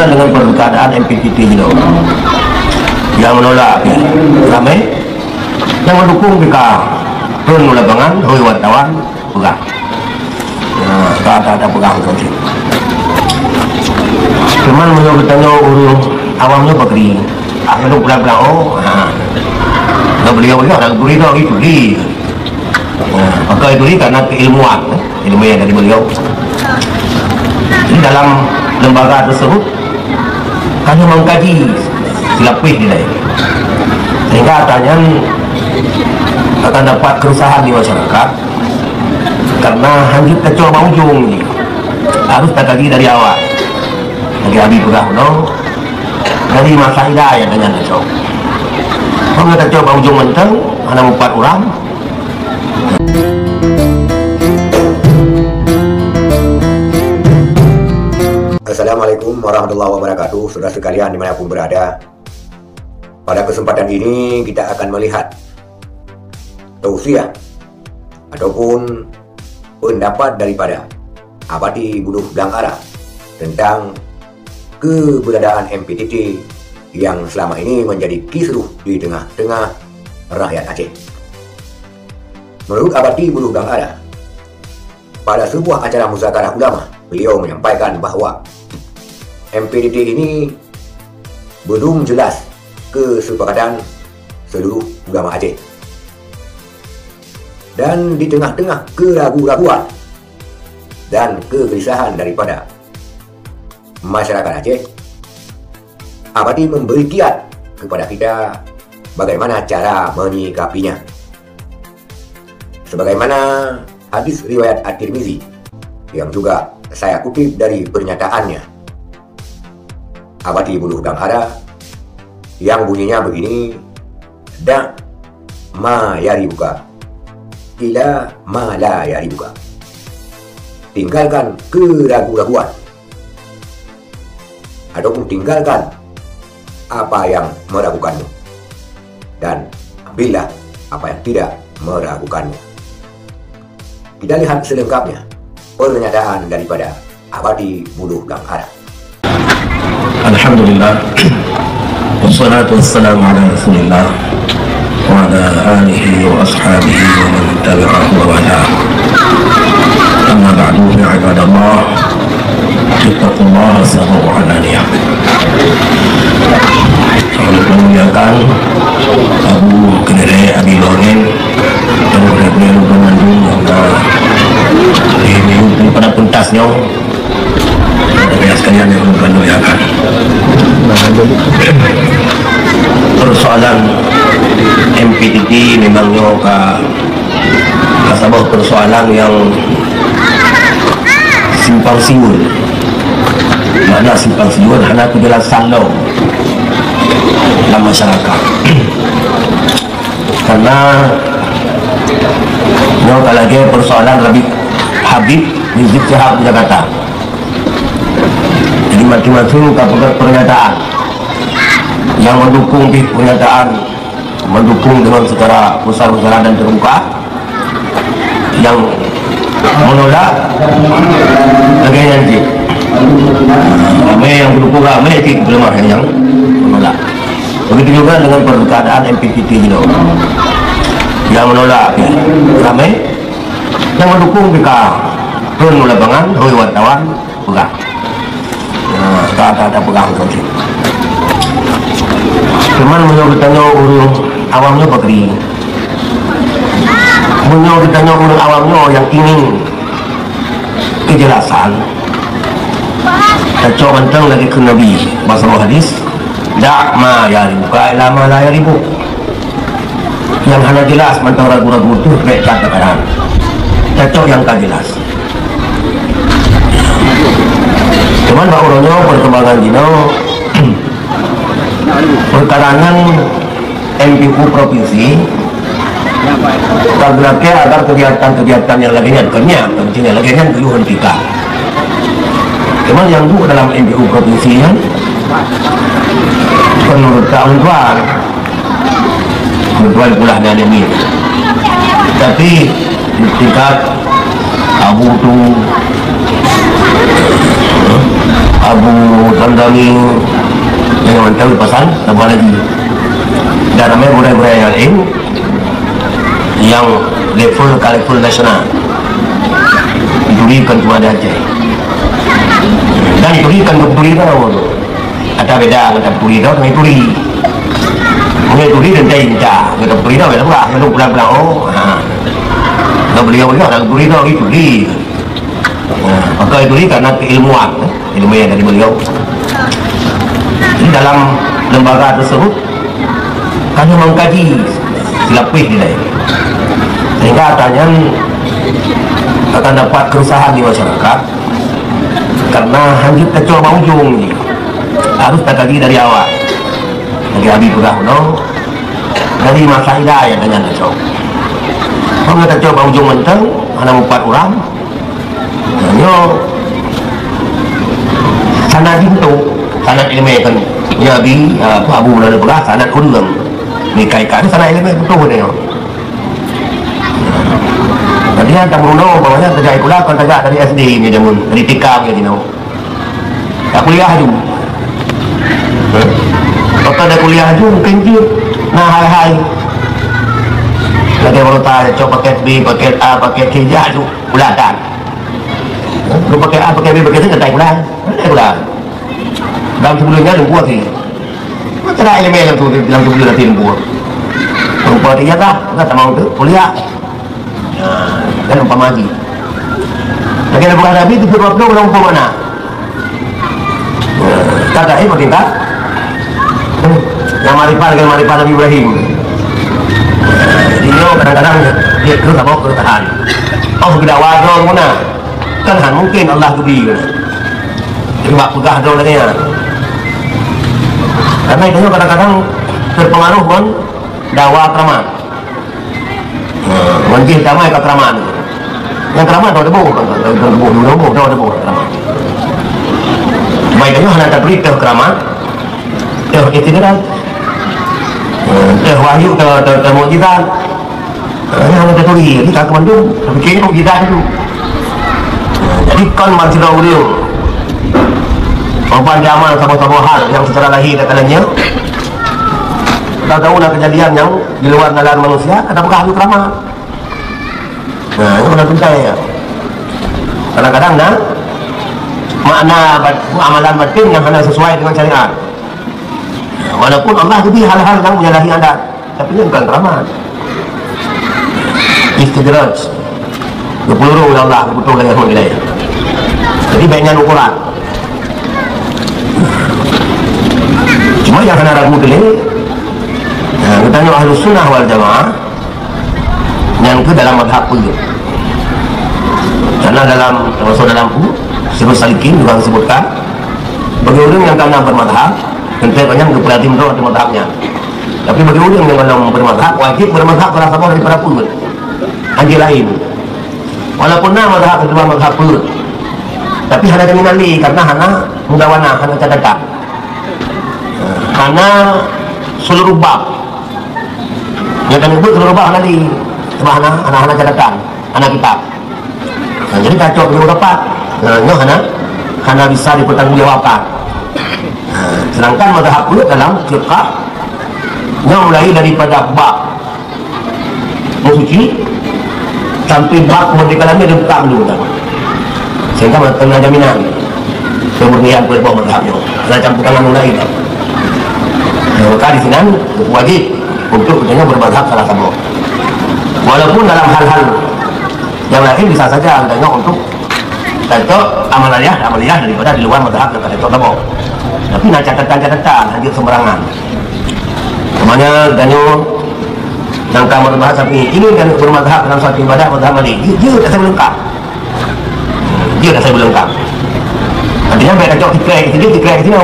juga dengan keadaan MPTT gitu yang menolak ya. Ramai yang mendukung kita turun lapangan, hoi wartawan pegang ada pegang saja. Cuman menurut bertanya urus awamnya bakri akhirnya pulang-pulang nggak beliau orang turi itu di pakai turi karena keilmuan ilmu yang dari beliau. Jadi dalam lembaga tersebut hanya mengkaji silapih nilai sehingga katanya akan dapat keresahan di masyarakat karena hanya kecoba ujung ini harus terkaji dari awal dari Abi Purahno dari masa hidayah dengan kecoba kalau kecoba ujung menteng hanya 4 orang. Assalamualaikum warahmatullahi wabarakatuh. Saudara sekalian dimanapun berada, pada kesempatan ini kita akan melihat tausiah ataupun pendapat daripada Abadi Buluh Blang Ara tentang keberadaan MPTT yang selama ini menjadi kisruh di tengah-tengah rakyat Aceh. Menurut Abadi Buluh Blang Ara, pada sebuah acara musyawarah ulama, beliau menyampaikan bahwa MPTT ini belum jelas kesepakatan seluruh ulama Aceh. Dan di tengah-tengah keraguan-raguan dan kegelisahan daripada masyarakat Aceh, Abadi memberi kiat kepada kita bagaimana cara menyikapinya. Sebagaimana hadis riwayat At-Tirmizi yang juga saya kutip dari pernyataannya Abadi Buluh Blang Ara yang bunyinya begini, da ma yaribuka ila ma la yaribuka. Tinggalkan keraguan-raguan ataupun tinggalkan apa yang meragukanmu dan ambillah apa yang tidak meragukanmu. Kita lihat selengkapnya pernyataan daripada Abadi Buluh Blang Ara. Alhamdulillah, wassalatu wassalamu ala rasulillah wa ala alihi wa ashabihi wa man tabi'ahu wa wala. Amma ba'du ya ibadallah, ittaqullaha sirran wa alaniyah. Saya memuliakan Abu Kedere Abi Loren dan beliau Bandung yang ini pada pentasnya sekalian yang memuliakan. Persoalan MPTT memangnya sebuah persoalan yang simpang siur. Mana simpang siur hanya kejelasan lo dalam masyarakat. Karena kalau lagi persoalan Habib Rizik Syihab Jakarta. Jadi macam-macam pernyataan yang mendukung pernyataan mendukung dengan secara besar-besaran dan terbuka, yang menolak lagi nanti ramai yang mendukung, ramai yang menolak. Begitu juga dengan keadaan MPTT gitu yang menolak ya. Ramai yang mendukung kita turun lapangan, hoi wartawan pegang ada pegang saja. Cuman menurut bertanya urus awamnya bakri, menurut bertanya urus awamnya yang ingin kejelasan, kacau bantang lagi ke Nabi bahasa hadis, dak ma yaribuka ila ma la yaribu. Yang hanya jelas mantau ragu-ragu itu baik cakap kacau yang tak jelas. Cuman Pak Uronyo perkembangan Dino perkarangan MPU provinsi tergeraknya agar kegiatan-kegiatan yang lagi pentingnya lagi keluhan kita. Cuman yang bu dalam MPU provinsi kan menurut kawan-kawan pula ini, tapi di tingkat abu tu Abu Dandami yang mantap pesan tambah lagi. Dan ramai budak-budak yang lain yang level nasional diberikan kepada Aceh. Dan diberikan ke Turi tau. Ada beda kata Turi tau dengan Turi. Dengan Turi dan Cainca. Kata Turi tau beda pula. Kalau pulang-pulang kalau beliau-beliau orang Turi tau itu Turi. Pakai Turi karena keilmuan, ilmu yang dari beliau. Jadi dalam lembaga tersebut kami mengkaji silapih nilai, sehingga katanya akan dapat keresahan di masyarakat karena hanya tercoba ujung ni harus terkaji dari awal dari Habib Rahman dari masa hidayah dengan tercoba. Kalau tercoba ujung menteng hanya 4 orang hanya sanad itu sanad ilmu kan ya Abi Abu Mulana Belah sanad ulang nikaikan sanad ilmu betul ni. Tadi ada Bruno bawahnya terjadi pula kan tegak dari SD ni jamun dari TK dia dino. Tak kuliah tu. Kalau ada kuliah tu mungkin dia nah hai. Lagi baru tahu coba paket B, paket A, paket C tu ulatan. Lu pakai A, pakai B, pakai C tak ulang. Tak ulang. Dalam sebelumnya lu buat ni. Macam mana elemen tu dalam sebelum nanti lu buat. Rupa dia tak mau tu kuliah. Dan umpama lagi lagi ada bukan Nabi itu berapa orang umpama mana kata ini makin tak yang marifat dengan marifat Nabi Ibrahim. Dia kadang-kadang dia terus apa keretahan sudah wajar mana kan mungkin Allah gede jadi bak pegah dong lagi karena itu kadang-kadang terpengaruh pun dakwah keramat. Mungkin damai ke keramat. Yang keramat dah debu, dah debu keramat. Baiknya hanya terberi ke keramat, ke istirahat, ke wahyu, ke mukjizat. Ini hanya terberi. Ini tak kemandung, tapi kini mukjizat itu. Jadi kan masih dah beliau. Perempuan zaman sama-sama hal yang secara lahir katanya. Tahu nak kejadian yang di luar nalar manusia, ada bukan keramat. Nah, itu benar benar ya. Kadang-kadang makna amalan batin yang hanya sesuai dengan syariat. Walaupun Allah jadi hal-hal yang menyalahi adat, tapi ini bukan keramat. Istidraj, berpeluru oleh Allah, betul dengan hidayah. Jadi banyak ukuran. Cuma yang kena ragu dulu. Kita tanya Ahlus Sunnah wal Jamaah yang ke dalam madhab pun karena termasuk dalam sebut salikin juga disebutkan bagi orang yang kena bermadhab tentu banyak berperhati menurut madhabnya, tapi bagi orang yang kena bermadhab wajib bermadhab berasa dari para pun anjir lain walaupun nama madhab kedua madhab pun tapi hanya keminali karena hanya mudawana hanya catatan hanya seluruh bab yang kami buat seluruh bab nanti sama anak-anak catatan anak kitab. Jadi kacau beliau dapat hanya bisa dipertanggungjawabkan. Sedangkan madhab pun dalam fiqh yang mulai daripada bab musuci sampai bab merdekaannya dibuka dulu sehingga kena jaminan kemurnian kelompok madhabnya ada campuran mulai maka di sini wajib untuk katanya bermadhab salah satu walaupun dalam hal-hal yang lain bisa saja katanya untuk contoh amaliyah daripada di luar madhab yang kata contoh tapi nak catatan hadir sembarangan semuanya katanya jangka madhab sampai ini kan bermadhab dalam suatu ibadah madhab Malik dia tak saya lengkap artinya mereka cakap dikira di sini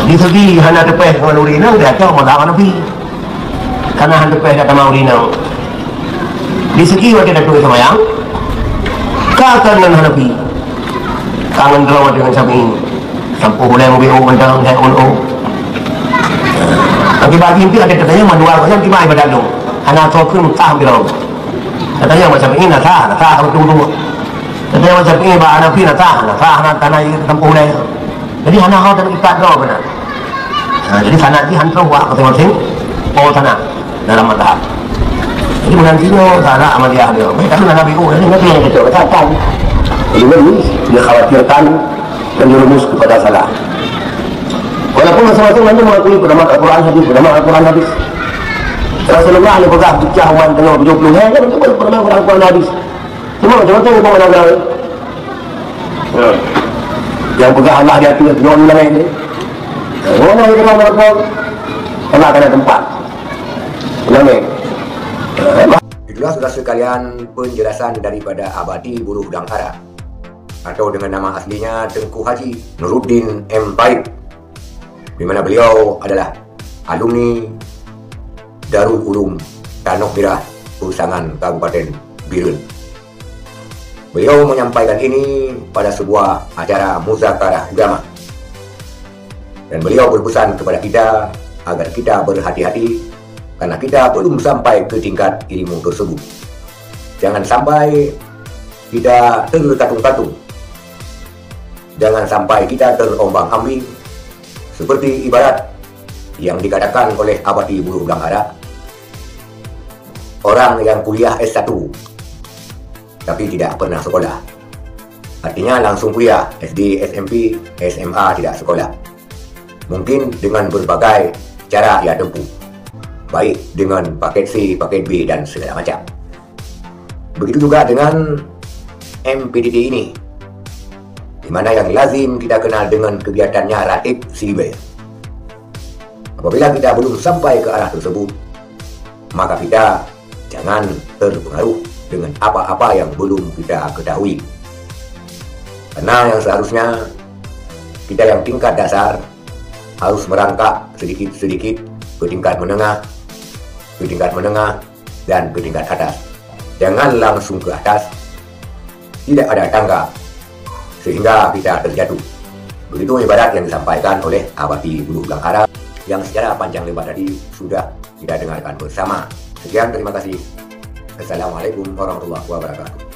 di segi hanya tepeh dengan urina dia cakap madhab Nabi karena hanya tepeh datang urina di segi wakil datuk semayang kakak dengan Nabi kangen gelawat dengan Syafi'i sampai boleh mobil mandang saya tapi bagi itu ada katanya manual macam gimana ibadah tu hanya sokun tak gelawat katanya macam ini nasa kalau tunggu Tapi yang macam ini bah anak pina tah tanah yang tempuh dah. Jadi anak kau tak ikat kau benar. Jadi sana di hantar wak masing-masing oh tanah dalam mata. Jadi menantinya sana sama dia dia. Mereka kan Nabi ini nanti yang kecil katakan. Jadi dia khawatirkan menjerumus kepada salah. Walaupun masing-masing nanti mengakui pendapat Al-Quran hadis. Rasulullah ni pegang jauhan tengah 70 hari kan itu pernah Al-Quran hadis. Cuma macam-macam yang orang agama. Yang pegang Allah di hati jual lain ni. Mana yang tengah berbuat? Allah kena tempat. Ulangi. Itulah sudah sekalian penjelasan daripada Abadi Buruh Udang Ara atau dengan nama aslinya Tengku Haji Nuruddin M. Taib, di mana beliau adalah alumni Darul Ulum Tanah Merah Usangan Kabupaten Birun. Beliau menyampaikan ini pada sebuah acara muzakarah agama, dan beliau berpesan kepada kita agar kita berhati-hati karena kita belum sampai ke tingkat ilmu tersebut. Jangan sampai kita terkatung-katung, jangan sampai kita terombang-ambing seperti ibarat yang dikatakan oleh Abadi Buruh Udang Ara, orang yang kuliah S1 tapi tidak pernah sekolah. Artinya langsung kuliah SD, SMP, SMA tidak sekolah. Mungkin dengan berbagai cara ia tempuh, baik dengan paket C, paket B dan segala macam. Begitu juga dengan MPDT ini, di mana yang lazim kita kenal dengan kegiatannya ratib sibel. Apabila kita belum sampai ke arah tersebut, maka kita jangan terpengaruh dengan apa-apa yang belum kita ketahui. Karena yang seharusnya kita yang tingkat dasar harus merangkak sedikit-sedikit ke tingkat menengah, dan ke tingkat atas. Jangan langsung ke atas, tidak ada tangga, sehingga kita terjatuh. Begitu ibarat yang disampaikan oleh Abadi Buruh Udang Ara yang secara panjang lebar tadi sudah kita dengarkan bersama. Sekian, terima kasih. Assalamualaikum warahmatullahi wabarakatuh.